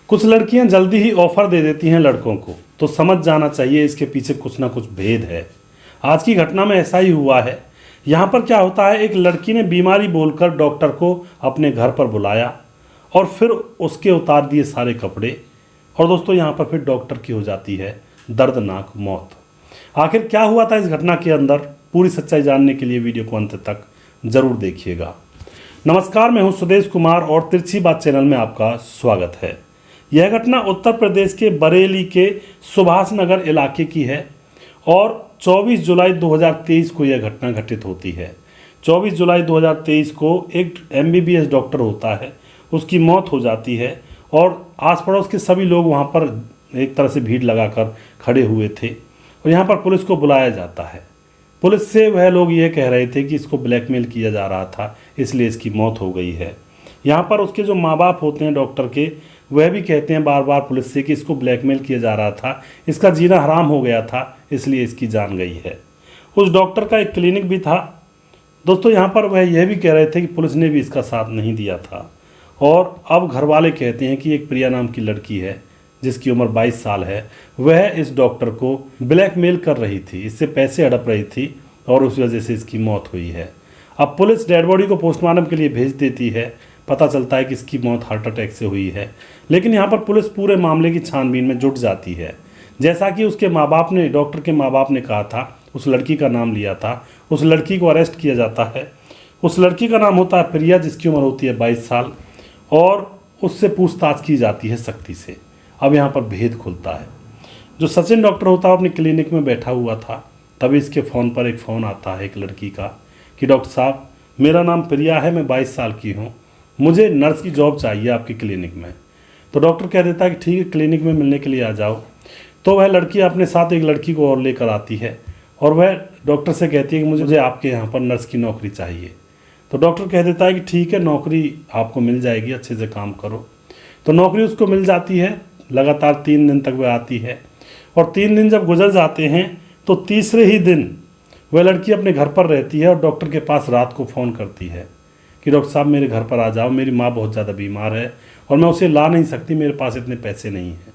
कुछ लड़कियां जल्दी ही ऑफर दे देती हैं लड़कों को, तो समझ जाना चाहिए इसके पीछे कुछ ना कुछ भेद है। आज की घटना में ऐसा ही हुआ है। यहाँ पर क्या होता है, एक लड़की ने बीमारी बोलकर डॉक्टर को अपने घर पर बुलाया और फिर उसके उतार दिए सारे कपड़े, और दोस्तों यहाँ पर फिर डॉक्टर की हो जाती है दर्दनाक मौत। आखिर क्या हुआ था इस घटना के अंदर, पूरी सच्चाई जानने के लिए वीडियो को अंत तक जरूर देखिएगा। नमस्कार, मैं हूं सुदेश कुमार और तिरछी बात चैनल में आपका स्वागत है। यह घटना उत्तर प्रदेश के बरेली के सुभाष नगर इलाके की है और 24 जुलाई 2023 को यह घटना घटित होती है। 24 जुलाई 2023 को एक MBBS डॉक्टर होता है, उसकी मौत हो जाती है और आस पड़ोस के सभी लोग वहाँ पर एक तरह से भीड़ लगाकर खड़े हुए थे और यहाँ पर पुलिस को बुलाया जाता है। पुलिस से वह लोग ये कह रहे थे कि इसको ब्लैकमेल किया जा रहा था, इसलिए इसकी मौत हो गई है। यहाँ पर उसके जो माँ बाप होते हैं डॉक्टर के, वह भी कहते हैं बार बार पुलिस से कि इसको ब्लैकमेल किया जा रहा था, इसका जीना हराम हो गया था, इसलिए इसकी जान गई है। उस डॉक्टर का एक क्लिनिक भी था दोस्तों। यहाँ पर वह यह भी कह रहे थे कि पुलिस ने भी इसका साथ नहीं दिया था। और अब घर वाले कहते हैं कि एक प्रिया नाम की लड़की है जिसकी उम्र 22 साल है, वह इस डॉक्टर को ब्लैकमेल कर रही थी, इससे पैसे हड़प रही थी और उस वजह से इसकी मौत हुई है। अब पुलिस डेड बॉडी को पोस्टमार्टम के लिए भेज देती है। पता चलता है कि इसकी मौत हार्ट अटैक से हुई है, लेकिन यहाँ पर पुलिस पूरे मामले की छानबीन में जुट जाती है। जैसा कि उसके माँ बाप ने, डॉक्टर के माँ बाप ने कहा था, उस लड़की का नाम लिया था, उस लड़की को अरेस्ट किया जाता है। उस लड़की का नाम होता है प्रिया, जिसकी उम्र होती है 22 साल, और उससे पूछताछ की जाती है सख्ती से। अब यहाँ पर भेद खुलता है। जो सचिन डॉक्टर होता है अपनी क्लिनिक में बैठा हुआ था, तभी इसके फ़ोन पर एक फ़ोन आता है एक लड़की का कि डॉक्टर साहब, मेरा नाम प्रिया है, मैं 22 साल की हूँ, मुझे नर्स की जॉब चाहिए आपकी क्लिनिक में। तो डॉक्टर कह देता है कि ठीक है, क्लिनिक में मिलने के लिए आ जाओ। तो वह लड़की अपने साथ एक लड़की को और लेकर आती है और वह डॉक्टर से कहती है कि मुझे आपके यहाँ पर नर्स की नौकरी चाहिए। तो डॉक्टर कह देता है कि ठीक है, नौकरी आपको मिल जाएगी, अच्छे से काम करो। तो नौकरी उसको मिल जाती है। लगातार 3 दिन तक वह आती है और 3 दिन जब गुजर जाते हैं तो तीसरे ही दिन वह लड़की अपने घर पर रहती है और डॉक्टर के पास रात को फ़ोन करती है कि डॉक्टर साहब मेरे घर पर आ जाओ, मेरी माँ बहुत ज़्यादा बीमार है और मैं उसे ला नहीं सकती, मेरे पास इतने पैसे नहीं हैं।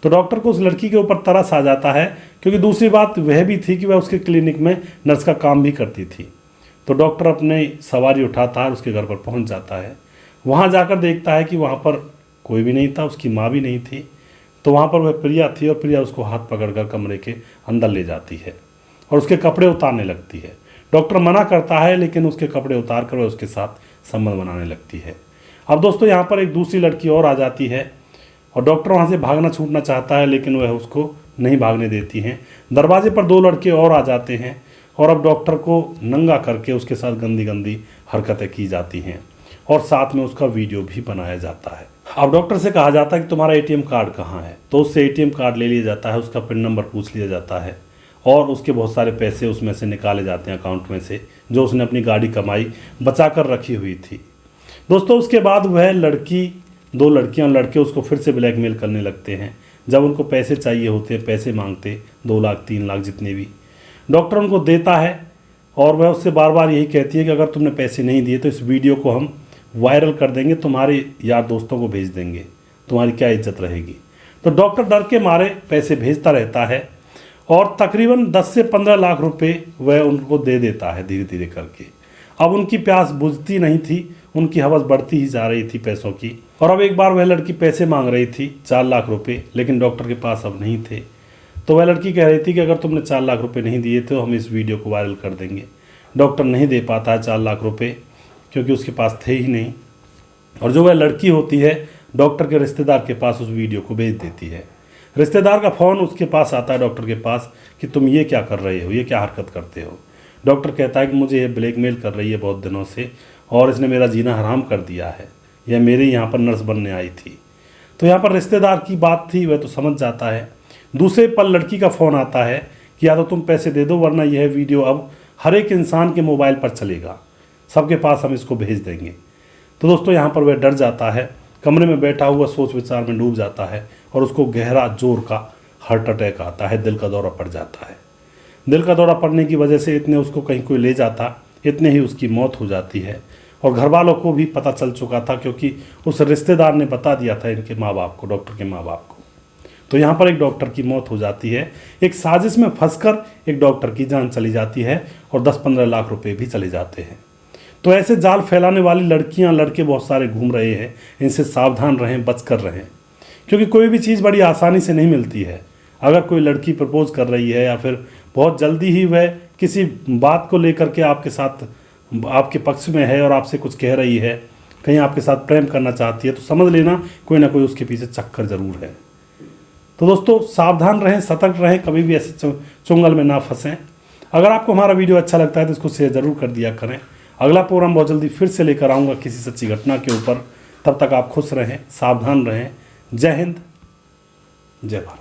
तो डॉक्टर को उस लड़की के ऊपर तरस आ जाता है, क्योंकि दूसरी बात वह भी थी कि वह उसके क्लिनिक में नर्स का काम भी करती थी। तो डॉक्टर अपने सवारी उठाता है, उसके घर पर पहुँच जाता है। वहाँ जाकर देखता है कि वहाँ पर कोई भी नहीं था, उसकी माँ भी नहीं थी। तो वहाँ पर वह प्रिया थी और प्रिया उसको हाथ पकड़कर कमरे के अंदर ले जाती है और उसके कपड़े उतारने लगती है। डॉक्टर मना करता है, लेकिन उसके कपड़े उतार कर वह उसके साथ संबंध बनाने लगती है। अब दोस्तों यहाँ पर एक दूसरी लड़की और आ जाती है और डॉक्टर वहाँ से भागना छूटना चाहता है, लेकिन वह उसको नहीं भागने देती हैं। दरवाजे पर 2 लड़के और आ जाते हैं और अब डॉक्टर को नंगा करके उसके साथ गंदी गंदी हरकतें की जाती हैं और साथ में उसका वीडियो भी बनाया जाता है। अब डॉक्टर से कहा जाता है कि तुम्हारा ATM कार्ड कहाँ है। तो उससे ATM कार्ड ले लिया जाता है, उसका पिन नंबर पूछ लिया जाता है और उसके बहुत सारे पैसे उसमें से निकाले जाते हैं अकाउंट में से, जो उसने अपनी गाड़ी कमाई बचा कर रखी हुई थी। दोस्तों उसके बाद वह लड़की, 2 लड़कियां और लड़के उसको फिर से ब्लैकमेल करने लगते हैं। जब उनको पैसे चाहिए होते हैं, पैसे मांगते 2 लाख 3 लाख जितने भी, डॉक्टर उनको देता है और वह उससे बार बार यही कहती है कि अगर तुमने पैसे नहीं दिए तो इस वीडियो को हम वायरल कर देंगे, तुम्हारे यार दोस्तों को भेज देंगे, तुम्हारी क्या इज्जत रहेगी। तो डॉक्टर डर के मारे पैसे भेजता रहता है और तकरीबन 10 से 15 लाख रुपए वह उनको दे देता है धीरे धीरे करके। अब उनकी प्यास बुझती नहीं थी, उनकी हवस बढ़ती ही जा रही थी पैसों की। और अब एक बार वह लड़की पैसे मांग रही थी 4 लाख रुपए, लेकिन डॉक्टर के पास अब नहीं थे। तो वह लड़की कह रही थी कि अगर तुमने 4 लाख रुपए नहीं दिए तो हम इस वीडियो को वायरल कर देंगे। डॉक्टर नहीं दे पाता है 4 लाख रुपये, क्योंकि उसके पास थे ही नहीं। और जो वह लड़की होती है डॉक्टर के रिश्तेदार के पास उस वीडियो को भेज देती है। रिश्तेदार का फ़ोन उसके पास आता है डॉक्टर के पास कि तुम ये क्या कर रहे हो, ये क्या हरकत करते हो। डॉक्टर कहता है कि मुझे ये ब्लैकमेल कर रही है बहुत दिनों से और इसने मेरा जीना हराम कर दिया है, यह मेरे यहाँ पर नर्स बनने आई थी। तो यहाँ पर रिश्तेदार की बात थी, वह तो समझ जाता है। दूसरे पल लड़की का फ़ोन आता है कि या तो तुम पैसे दे दो, वरना यह वीडियो अब हर एक इंसान के मोबाइल पर चलेगा, सबके पास हम इसको भेज देंगे। तो दोस्तों यहाँ पर वह डर जाता है, कमरे में बैठा हुआ सोच विचार में डूब जाता है और उसको गहरा जोर का हार्ट अटैक आता है, दिल का दौरा पड़ जाता है। दिल का दौरा पड़ने की वजह से इतने उसको कहीं कोई ले जाता, इतने ही उसकी मौत हो जाती है। और घर वालों को भी पता चल चुका था, क्योंकि उस रिश्तेदार ने बता दिया था इनके माँ बाप को, डॉक्टर के माँ बाप को। तो यहाँ पर एक डॉक्टर की मौत हो जाती है, एक साजिश में फंसकर एक डॉक्टर की जान चली जाती है और 10-15 लाख रुपए भी चले जाते हैं। तो ऐसे जाल फैलाने वाली लड़कियाँ लड़के बहुत सारे घूम रहे हैं, इनसे सावधान रहें, बच कर रहें, क्योंकि कोई भी चीज़ बड़ी आसानी से नहीं मिलती है। अगर कोई लड़की प्रपोज कर रही है या फिर बहुत जल्दी ही वह किसी बात को लेकर के आपके साथ आपके पक्ष में है और आपसे कुछ कह रही है, कहीं आपके साथ प्रेम करना चाहती है, तो समझ लेना कोई ना कोई उसके पीछे चक्कर ज़रूर है। तो दोस्तों सावधान रहें, सतर्क रहें, कभी भी ऐसे चुंगल में ना फंसें। अगर आपको हमारा वीडियो अच्छा लगता है तो इसको शेयर ज़रूर कर दिया करें। अगला प्रोग्राम बहुत जल्दी फिर से लेकर आऊँगा किसी सच्ची घटना के ऊपर। तब तक आप खुश रहें, सावधान रहें। जय हिंद, जय भारत।